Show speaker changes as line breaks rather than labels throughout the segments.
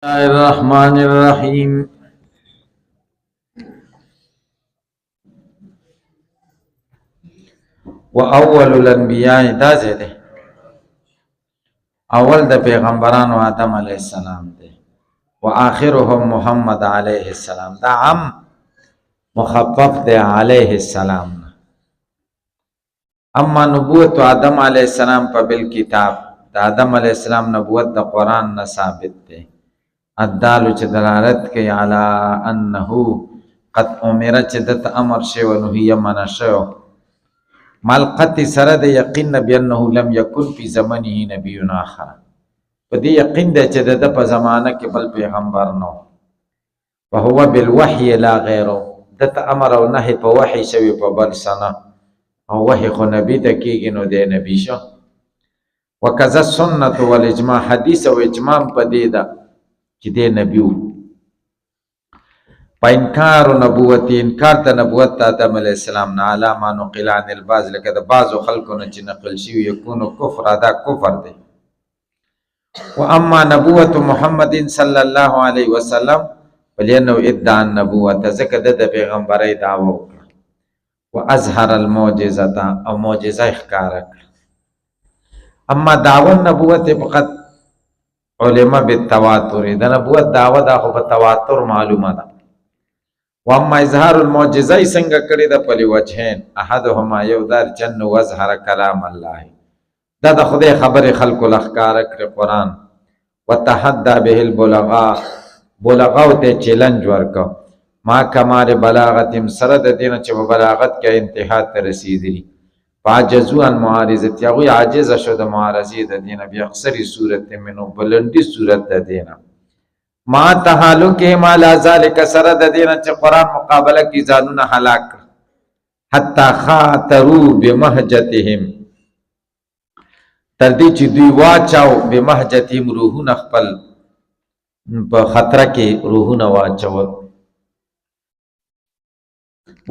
الله الرحمن الرحیم. و اول الانبیاء دا ده اول د پیغمبرانو آدم علیه السلام ده و آخرهم محمد علیه السلام. دا عم مخفف ده علیه السلام. اما نبوت آدم علیه السلام په بالکتاب، د آدم علیه السلام نبوت د قرآن نه ثابت ده. الدالو چې دلالت کوي علی انه قد امر چې دته امر شی و نو هي من شو ملقت سره د یقین بانه لم یکن فی زمنه نبی اخر. په دې یقین ده چې د په زمانه کې بل پیغمبر نو. وهو بالوحی لا غیره، دته امر او نهی په وحی شوی په بل سنه، او وحی خو نبی ته کېږي نو دی نبی شو. وکذا سنت والاجماع، حدیث او اجماع په دې ده چې دی نبی و. په انکار نبوت، انکار د نبوت د آدم علیه السلام نه علی ما نقل عن البعض، لکه د بعضو خلکو نه چې نقل شوي یکونو کفر، دا کفر دی. و اما نبوت محمد صلی الله علیه وسلم فلینه ادعا النبوت، ځکه د پیغمبرۍ دعوه وکړه. و اظهر المعجزه، او معجزه ښکاره کړه. اما دعوه نبوت فقط علماء بالتواتر، د نبوت دعوه دا خو په تواتر معلومه ده. و اما اظهار المعجزه څنګه کړي د پلی وجهین، احدهما یو دار جن و اظهر کلام الله، دا د خدای خبر خلق الاخکار کړ قرآن. وتحدى به البلغاء، بلغاء ته چیلنج ورکو، ما کمال بلاغت سره د دین چې په بلاغت کې انتها ته رسیدلی. فعجزوا عن معارضت، یغوی عاجز شو د معارضې د دینه، بیا اکثری صورت منو بلندی صورت د دینه. ما تحالو کې ما لا ذالک سره د دینه چې قرآن مقابله کې ځانونه هلاک، حتی خاطروا بمهجتهم، تر دې چې دوی واچاو بمهجتهم روحونه خپل په خطر کې روحونه واچول.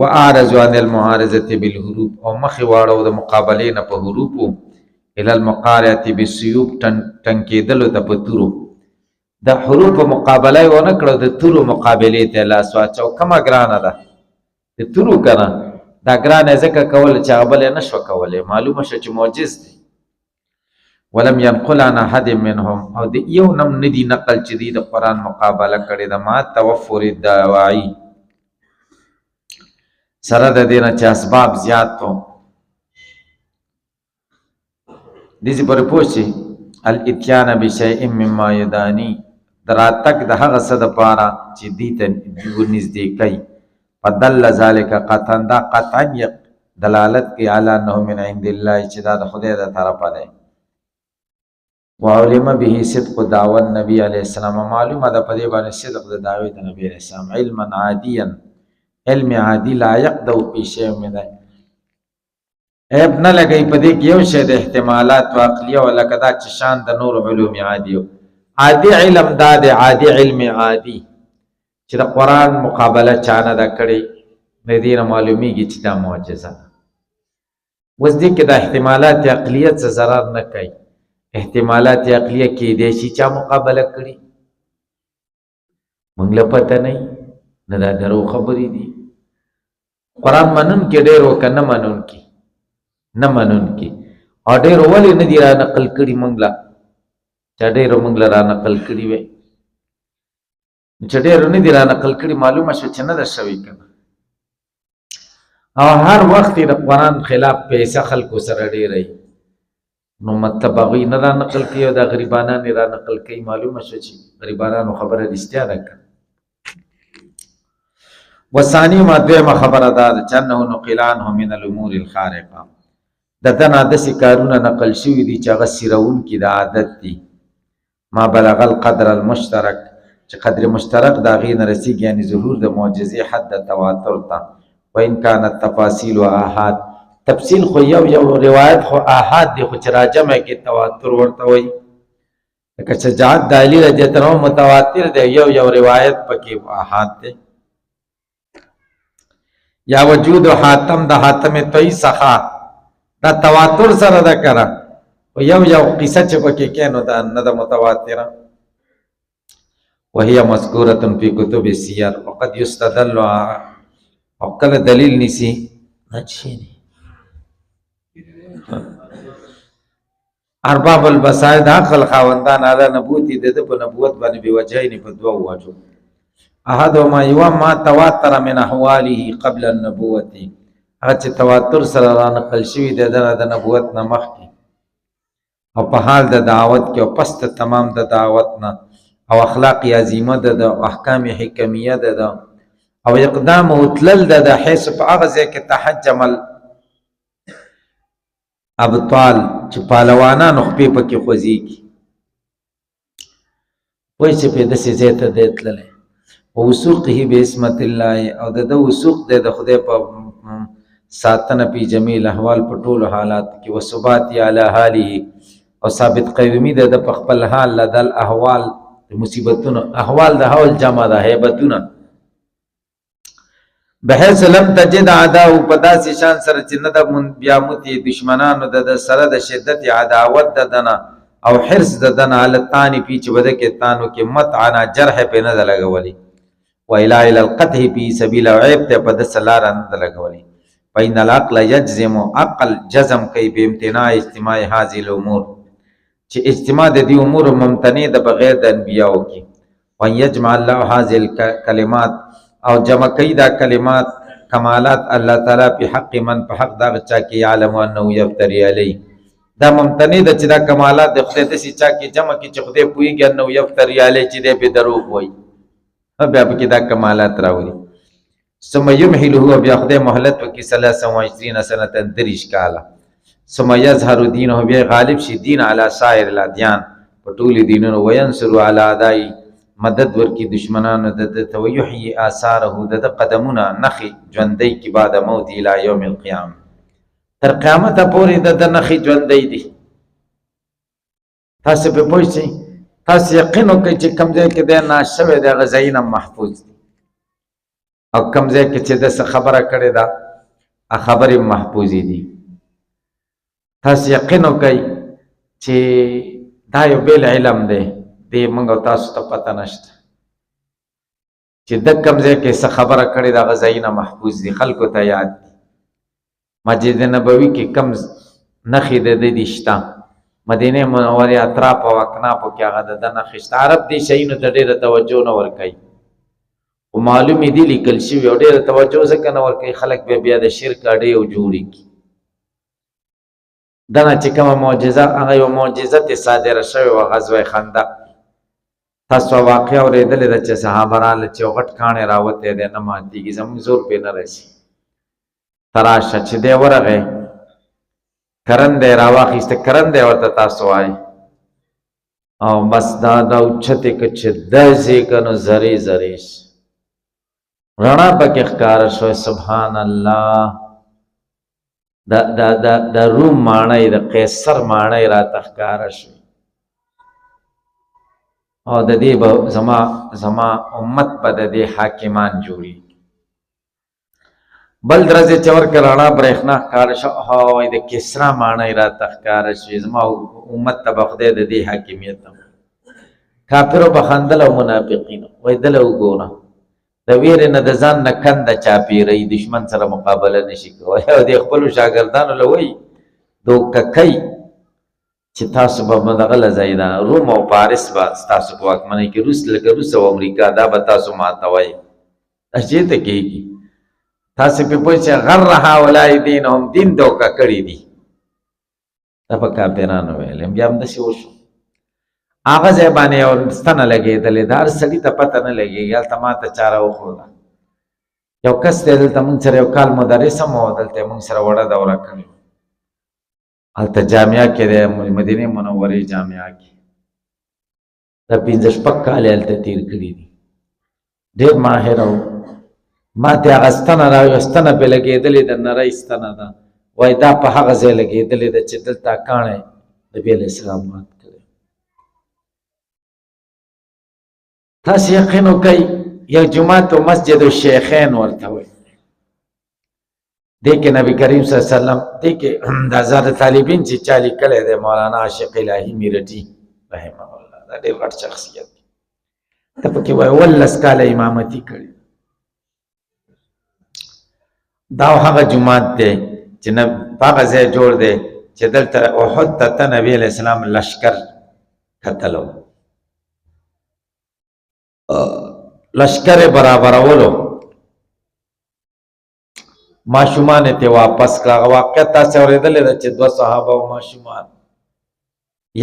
و اعرضوا عن المعارضه بالحروف، او مخ واړو د مقابلې نه په حروفو، الى المقارعه بالسيوف، ټنکېدلو ته په تورو. د حروف مقابله یې ونه کړو، د تورو مقابلې ته لاس واچو. کومه ګرانه ده د تورو کنه، دا ګرانه ځکه کول چې هغه بل نه شو کولی، معلومه شو چې معجز دی. ولم ينقل عن احد منهم، او د یو نم ندی نقل چې دی د قرآن مقابله کړې ده، ما توفر الدواعی سره د دینه چې اسباب زیات تو دیسی پر پوشی الاتیان بشیء مما یدانی، دراتک د هغه څه د پاره چې دی ته نږدې کوي. فدل ذلک قطعا، دا قطعا دلالت کوي علی انه من عند الله، چې دا د خدای د طرفه دی. وعلم به صدق دعوه النبی علیه السلام، معلومه ده په دې باندې صدق د دعوی د نبی علیه السلام. علما عادیا، علم عادی لایق د پیشه مې ده، عیب نه لګی په دې کې یو شی د احتمالات او عقلیه، ولکه دا چې شان د نور علوم عادی. عادي علم دا د عادي علم عادي چې د قرآن مقابله چانه دا کړي، د دې نه معلومیږي چې دا معجزه ده. اوس دې کې د احتمالات عقلیه څه ضرر نه کوي. احتمالات عقلیه کې دې شي چا مقابله کړي موږ له پته نه دا درو خبرې دي. قرآن منون کې ډېر او کنه منون کې نه منون کې، او ډېر ولې نه دي را نقل کړي موږ له، چا ډېر موږ له را نقل کړي وي، چې ډېر نه دي را نقل کړي معلومه شو چې نه ده شوي کنه. او هر وخت د قرآن خلاف پیسه خلکو سره ډېری، نو مطلب هغوی نه را نقل کوي او د غریبانان یې را نقل کوي. معلومه شو چې غریبانانو خبره رښتیا ده که. وثانی ما دویمه خبره دا ده چې انه نقل عنه من الامور الخارقه، د ده نه داسې کارونه نقل شوي دي چې هغه څیرونکي د عادت دي. ما بلغ القدر المشترک، چې قدر مشترک د هغې نه رسېږي، یعنې ظهور د معجزې حد د تواتر ته. وان کانت تفاصیل و آحاد، تفصیل خو یو روایت خو آحاد دی، خو چې راجمع کې تواتر ورته وایي. لکه شجاعت د علي رضی الله عنه متواتر دی، یو روایت پکې آحاد دی. یا وجود حاتم د حاتم توی څخه، دا تواتر سره ده کنه، یو قصه چې پکې کینو دا نه د متواتره. وهي مذکورة فی کتب السیر وقد یستدل او کله دلیل نیسی ارباب البصائر د عقل خاوندان علی نبوتی د په نبوت باندې به وجهین په دوه واجو احدهما یو ما تواتر من احواله قبل النبوه هغه چې تواتر سره را نقل شوی د نبوت نه مخکې او په حال د دعوت کې او پس تمام د دعوت نه او اخلاق عظیمه د احکام حکمیه د او اقدام او تلل د حیث په هغه ځای کې تحجم ابطال چې پهلوانان خپې پکې خوځېږي وایي چې په داسې ځای ته دی تللی ووثوقه بعصمت الله او د ده وثوق دی د خدای په ساتنه په جمیل احوال په ټولو حالات کې وثبات علی حاله او ثابت قیومي د په خپل حال لدل احوال د مصیبتونو احوال د حول جمع د هیبتونه بحیث لم تجد عداو په داسې شان سره چې نه د بیا موتي دشمنانو د سره د شدت عداوت د دنه او حرص د دنه علی الطعن فی چې بده کې تانو کې مطعنا جرح په نه د لګولي و الی القطع فی سبیل او عیب ته په د سلار نه د لګولي فإن العقل يجزم عقل جزم کوي به امتناع اجتماع هذه الامور چې اجتماع د دې امور ممتنع د بغیر د انبیاءو کې و یجمع الله هذه الکلمات او جمع کوي دا کلمات کمالات الله تعالی په حق من په حق دا چا کې عالم انه یفتری علی دا ممتنع د چې دا کمالات د خدای د سي چا کې جمع کې چې خدای پویږي انه یفتری علی چې دې په دروغ وای بیا په کې دا کمالات راوړي ثم يمهله بیا خدای مهلت وکي 23 سنه دریش کاله ثم يظهر دينه بیا غالب شي دین علی سائر الادیان په ټول دینونو وینصر علی ادای مدد ورکی دشمنانو د تویحی آثاره د قدمونه نخي ژوندۍ کی بعد موت الى یوم القیامه تر قیامت پورې د نخي ژوندۍ دي تاسو په پوښتنه تاسو یقین وکړئ چې کوم ځای کې د ناشوي د غزاینه محفوظ دي او کوم ځای کې چې د خبره کړې ده خبرې محفوظې دي تاسو یقین وکړئ چې دا یو بیل علم دی دی منگو تاسو تا پتا نشتا چې د کم ځای کې څه خبره کړې دا غزایونه محفوظ دي خلکو ته یاد دي مسجد نبوي کې کم نخې د دې شته مدینه منورې اطراف او اکنافو کې هغه د نخې شته عرب دې شیونو ته ډېره توجه نه ورکوي خو معلومې دي لیکل شوي او ډېره توجه ځکه نه ورکوي خلک بیا د شرک اډې او جوړې کړي دنه چې کومه معجزه هغه یو معجزه ته صادره شوې وه غزوه خندق تاسو واقعا اورېدلې ده چې صحابه راله چې غټ کاڼی راوتی دی نه ماتېږي زموږ زور پرې نه رسي تراشه چې دی ورغی کرندی راواخیسته کرندی ورته تاسو وایي او بس دا اوچتې که چې داسې که نو زرې زرې رڼا پکې ښکاره شوی سبحان الله د روم ماڼۍ د قیصر ماڼۍ راته ښکاره شوی او د دې به زما امت به د دې حاکمان جوړي بل درځي چې ورکه رڼا برېښنا ښکاره شو هوای د کسرا ماڼۍ راته ښکاره شوې زما امت ته به خدای د دې حاکمیت کافرو به خندل او منافقینو وایي دله وګوره د ویرې نه د ځان نه کنده چاپېروي دشمن سره مقابله نشي کولی او د خپلو شاګردانو له وایي دوکه کوي چې تاسو به دغه له ځای ده روم او پاریس به ستاسو په واکمنۍ کې روس لکه روس او امریکا دا به تاسو ماتوئ دا چېرته کېږي تاسو پې پوه چې غر هؤلاء دینهم دین دوکه کړي دي دا په کافرانو ویل بیا همداسې وشو هغه ځای باندې یو ستنه لګېدلې د هر سړي ته پته نه لګېږي هلته ما ته چاره وښوده یو کس دی دلته مونږ سره یو کال مدرس هم و دلته مونږ سره وړه دوره کړې هلته جامعه کې دی مدینې منورې جامعه کې دا 15 کاله هلته تېر کړي دي ډېر ماهر و ما ته هغه ستنه راویوه ستنه پې لګېدلې ده نری ستنه ده وایي دا په هغه ځای لګېدلې ده چې دلته کاڼی د نبي علیه السلام مات کړی تاسو یقین وکئ یو جومات و مسجد الشیخین ورته وایي دې کې نبی کریم صلی الله علیه وسلم دې کې د آزاد طالبین چې چا لیکلی دی مولانا عاشق الهي میرټي رحمه الله دا ډېر غټ شخصیت دی ته پکې وایي 19 کاله امامتي کړي. دا هغه جومات دی چې نه هغه ځای جوړ دی چې دلته احد ته نبی علیہ السلام لشکر کتلو، لشکر برابرولو، ماشومان ته واپس کړه. واقع تاسو اورېدلې ده چې 2 صحابه او ماشومان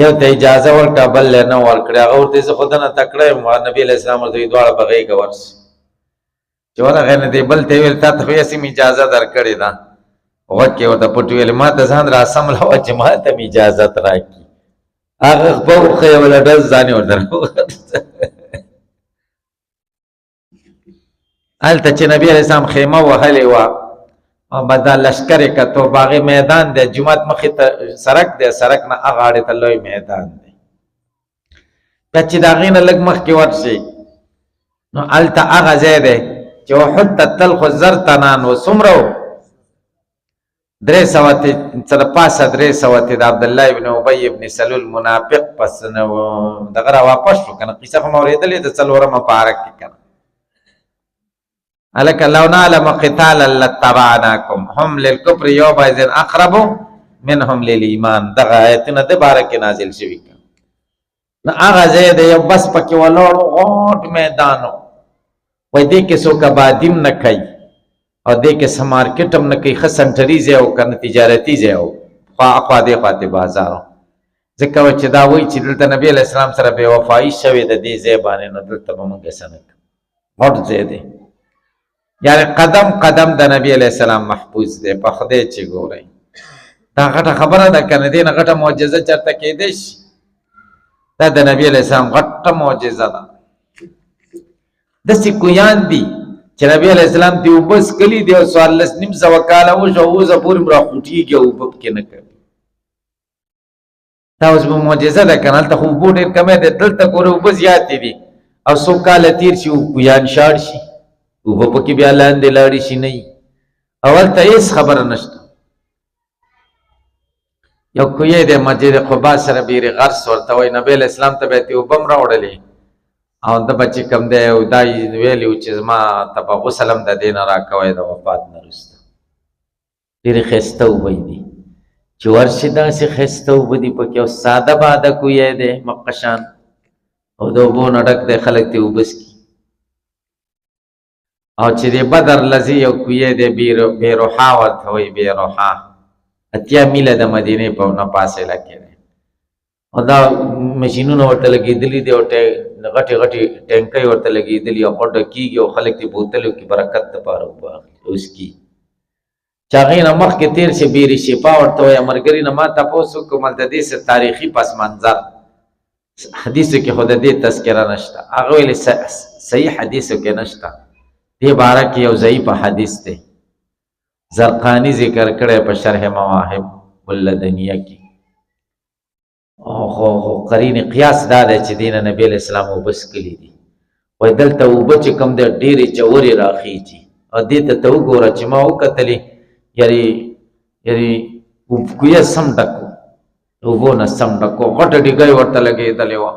یو ته اجازه ورکړه بل نه ورکړه. هغه ورته زه خو دنه تکړه یم، نبی علیہ السلام ورته دواړه بغیږه ورسي چې ورغی نه دی بل ته ویل تا ته خو یې سم اجازه درکړې ده. غوږ کې ورته پټ ویل ما ته ځان را سملاوه چې ما ته مې اجازت راکړي. هغه خپه وښیه وله ډز ځان یې ورته هلته چې نبي علیه السلام خیمه وهلې وه او به دا لشکر یې کتو، باغې میدان دی، جومات مخې ته سړک دی، سړک نه هغه اړې ته لوی میدان دی. بیا چې د هغې نه لږ مخکې ورشي نو هلته هغه ځای دی چې احد ته تل خو زر تنان و. څومره و؟ 300 سره پاسه 300 د عبدالله ابن ابی ابن سلول منافق پس دغه را واپس شو که نه؟ قصه خو مې اورېدلې د 4مه پاره کې که نه. هلکه لو نعلم قتالا لاتبعناکم هم للکفر یومئذ اقرب منهم للایمان. دغه آیتونه د باره کې نازل شوي که نو هغه ځای د یو بس پکې ولاړ غوټ میدان و. وایي دې کې څوک آبادي نه کوي او دې کې څه مارکېټ هم نه کوي، ښه سنټري ځای و که نه تجارتي ځای و، خوا دې خواته بازار و. ځکه چې دا وایي چې دلته نبي علیه السلام سره بې وفایي شوې د دې ځای باندې، نو دلته به موږ څه نه کوو. غوټ ځای دی، یعنې قدم قدم د نبی علیه السلام محفوظ دی. په خدای چې ګورئ دا غټه خبره ده که نه؟ دې نه غټه معجزه چېرته کېدی شي؟ دا د نبی علیه السلام غټه معجزه ده. داسې کویان دي چې نبی علیه السلام دې اوبه څښلي دي او 14,500 کاله وشو اوسه پورې هم راخوټېږي او اوبه پکې نه کوي. دا اوس به معجزه ده که نه؟ هلته خو اوبه ډېر کمی دی، دلته ګوره اوبه زیاتې دي او 100 کاله تېر شي کویان شاړ شي، اوبه پکې بیا لاندې لاړې شي نه وي، او هلته هېڅ خبره نشته. یو کوی دی مسجد قبا سره بیرې غرس ورته وایي، نبی علیه السلام ته به یې اوبه هم راوړلې او ده به چې کوم دی دا ویلي و چې زما ته به غسل هم د دې نه راکوی د وفات نه وروسته. ډېرې ښایسته اوبه دي چې ورشي داسې ښایسته اوبه دي پکې، او ساده باده کوی دی مقشان او د اوبو نه ډک دی، خلک ترې اوبه څښي. او چې د بدر لذي یو کوی دی بیروحا ورته وایي، بیروحا 80 میله د مدینې په نه فاصله کې دی او دا مشینونه ورته لګېدلي دي او غټې غټې ټینکۍ ورته لګېدلي او ډکېږي او خلک دې بوتلو کې برکت دپاره اوبه اخلي اوس کې. چې هغې نه مخکې تېر شي بیر شفا ورته وایي. ملګري نه ما تپوس وکړم د دې څه تاریخي پس منظر حدیثو کې خو د دې تذکره نشته. هغه ویلې صحیح حدیثو کې نشته، دې باره کې یو ضعیف حدیث دی. زرقانی ذکر کړی په شرح مواهب اللدنیه کې. خو قرین قیاس دا دی چې دینه نبی علیہ السلام اوبه څښلي دي. وایي دلته اوبه چې کوم دی ډېرې ژورې راخیږي او دې ته ته وګوره چې ما وکتلې یعنې کویه سم ډک و، اوبو نه سم ډک و، غټه ډیګۍ ورته لګېدلې وه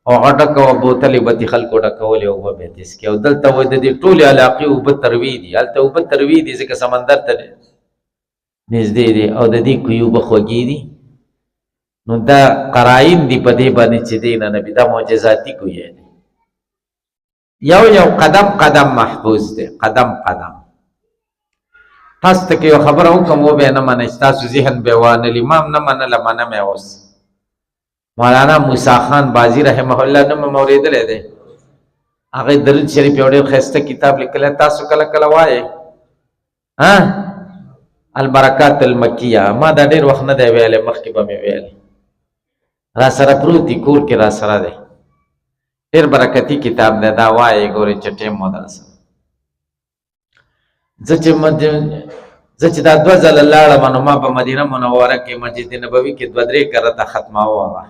او غټه کوه بوتلې به دې خلکو ډکولې اوبه به یې څښي. او دلته وایي د دې ټولې علاقې اوبه تروي دي، هلته اوبه تروي دي ځکه سمندر ته نږدې دي او د دې کوی اوبه خوږې دي. نو دا قرائن دي په دې باندې چې دی نه نبي دا معجزاتي کوی دی. یو قدم قدم محفوظ دی، قدم قدم. تاسو ته که یو خبره وکړم وبه نه منئ، ستاسو ذهن به وانلي، ما هم نه منله، منم یې اوس. مولانا موسی خان بازی رحمه الله نوم مې اورېدلی دی، هغې درود شریف یو ډېر ښایسته کتاب لیکلی، تاسو کله کله وایئ البرکات المکیه. ما دا ډېر وخت نه دی ویلی، مخکې به مې ویلی، را سره پروت دی، کور کې را سره دی، ډېر برکتي کتاب دی، دا وایئ ګورئ چې ټیم مو در سره. زه چې دا 2 ځله لاړم نو ما په مدینه منوره کې مسجد نبوي کې 2-3 کرته ختماوه هغه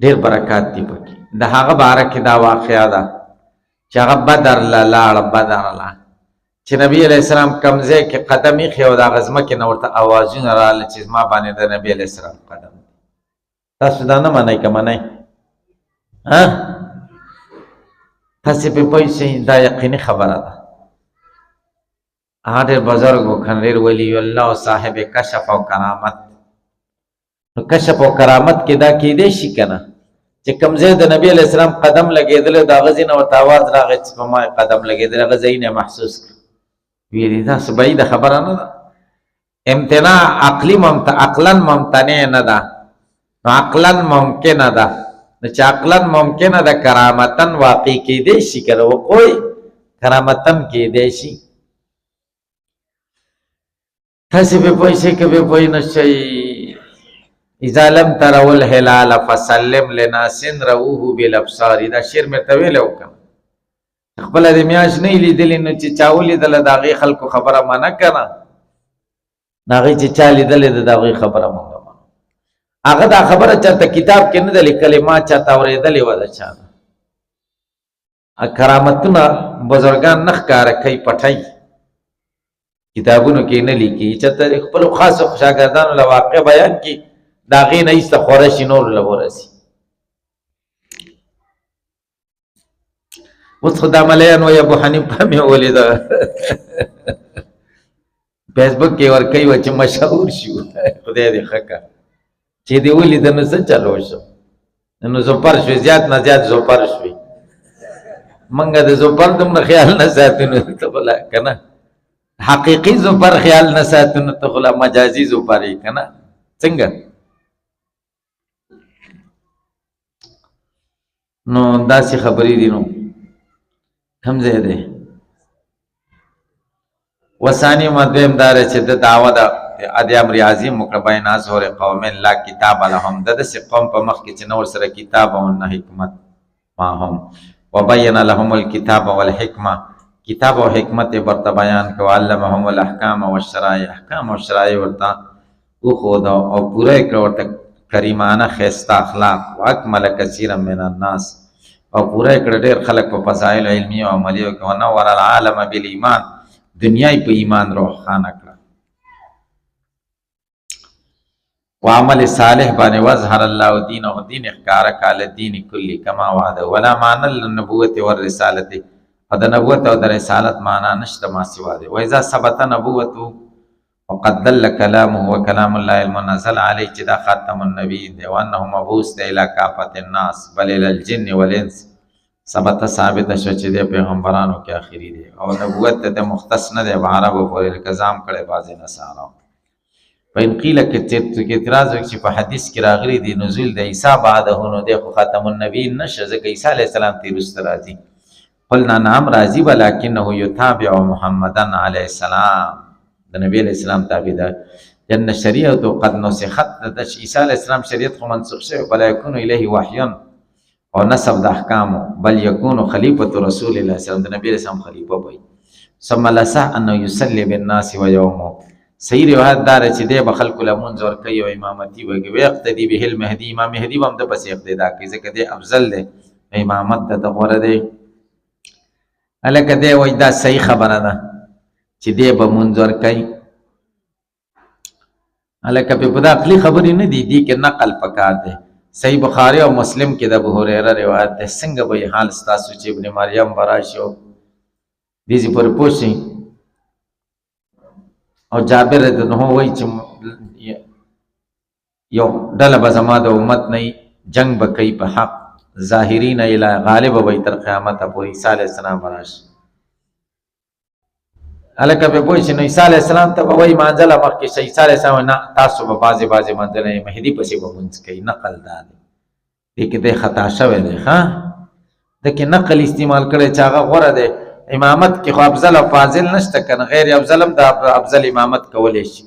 ډېر برکات دي پکې. د هغه باره کې دا واقعه ده چې هغه بدر له لاړه، بدر له چې نبي علیه السلام کوم ځای کې قدم ایښی او د هغه ځمکې نه ورته اوازونه راغله چې زما باندې د نبي علیه السلام قدم. تاسو دا نه منئ که منئ؟ تاسې پې پوه شئ دا یقیني خبره ده. هغه ډېر بزرګ و کنه، ډېر ولی الله او صاحب کشف او کرامت. نو کشف او کرامت کې دا کېدی شي که نه چې کوم ځای د نبي علیه السلام قدم لګېدلی د هغه ځای نه ورته آواز راغی چې په ما قدم لګېدلی، هغه ځای نه محسوس کړ. ویلي دا څه بعیده خبره نه ده. امتناع عقلا ممتنع نه ده، نو عقلا ممکنه ده. نو چې عقلا ممکنه ده کرامتن واقع کېدی شي که نه وقوع کرامتن کېدی شي. تاسې پې پوه شئ که پې پوه نه شئ. اذا لم تروا الهلال فسلم لناس رووه بالابصار. دا شعر مې ته ویلی و که خپله د میاشت نه یې لیدلې، نو چې چا ولیدله د هغې خلکو خبره منه که نه، د هغې چې چا لیدلې ده د هغې خبره مونږ منو. هغه دا خبره چاته کتاب کې نه ده لیکلې، ما چاته اورېدلې وه د چا نه. کرامتونه بزرګان نه ښکاره کوي، پټوي، کتابونو کې نه لیکي. چاته خپلو خاصو شاګردانو له واقع بیان کړي، د هغې نه ایسته خوره شي نورو له ورسي. اوس خو دا ملیان وایي ابو حنیفه مې ولیده فیسبوک کې ورکوي وه چې مشهور شو. خدای دې ښه کړه چې دې ولیده نو څه چلو شو، نو زوپر شوې، زیات نه زیات زوپر شوې. موږ د زوپر دومره خیال نه ساتو نو ته خو لا که نه حقیقي زوپر خیال نه ساتو نو ته خو لا مجازي زوپر یې که نه. څنګه نو داسې خبرې دي. نو کوم ځای دی؟ وثاني دویم دا دی چې د دعوه د ادیام ریاضي وکړه بین اظهر قومین لا کتاب لهم، د داسې قوم په مخ کې چې نه ورسره کتاب او نه حکمت ماهم، وبین لهم الکتاب والحکمه، کتاب او حکمت یې ورته بیان کړه، وعلمهم الاحکام والشرایع، احکام او شرایع ورته وښوده او پوره یې کړه ورته کریمانه ښایسته اخلاق. واکمل کثیرا من الناس، او پوره یې کړه ډېر خلک په فضایلو علمي او عملیو کې. ونور العالم بالایمان، دنیا یې په ایمان روښانه کړه. وعمل صالح باندې وظهر الله دینه، دین ښکاره کړه، الدین کلی کما وعده. ولا معنی للنبوة والرسالة، او د نبوت او د رسالت معنا نشته ما سوا دی. واذا ثبت نبوته وقد دل كلامه وكلام الله المنزل عليه، چې دا خاتم النبي دی، وانه مبعوث دی الى کافة الناس بل الى الجن والانس. ثبت ثابت شو چې دی پیغمبرانو کې آخري دی، او نبوت ته مختص نه دی، عربو پورې التزام کړی بعضې نصارا. فإن قیل کې اعتراض وکړي چې په حدیث کې راغلی دی نزول د عیسی بعده، نو دی خو خاتم النبیین نشه، ځکه عیسی علیه السلام ترې وروسته راځي. قلنا نعم راځي، ولکنه یتابع محمدا علیه السلام، د نبی علیه السلام تابعدار. لأن شریعت قد نسخت، د عیسی علیه السلام شریعت خو منسوخ شوی. ولا یکون الیه وحیا، او نسب د احکامو، بل یکون خلیفة رسول الله صلی الله علیه وسلم، د نبی علیه السلام خلیفه وي. ثم لصح انه یصلی بالناس ویومه، صحیح روایت دار چې دی به خلکو لمونځ ورکوي او امامتي وکړي. ویقتدي به المهدي، امام مهدي به هم د پسې اقتدا کوي، ځکه دی افضل دی، امامت ته غوره دی. هلکه دی وایي دا صحیح خبره ده چې دی به مونځ ورکوي. هلکه په دا عقلي خبرې نه دي، دي کې نقل پکار دی. صحیح بخاری او مسلم کې د ابو هریره روایت ده. څنګه به حال ستاسو چې ابن مریم به راشي او دې پورې پوه شئ. او جابر رضی الله عنه وایي چې یو ډله به زما د امت نه جنگ به کوي په حق، ظاهرین الی غالب به تر قیامته پورې عیسی علیه السلام به راشي. هلکه پې پوه شئ. نو عیسی علیه السلام ته به وایي مانځله مخکې شه، عیسی علیه السلام نه تاسو به بعضې منځله مهدي پسې به مونځ کوي. نقل دا دی، دې کې دی خطا شوی دی. ښه ده کې نقل استعمال کړی چې هغه غوره دی. امامت کې خو افضل او فاضل نشته که نه، غیر افضل هم د افضل امامت کولی شي.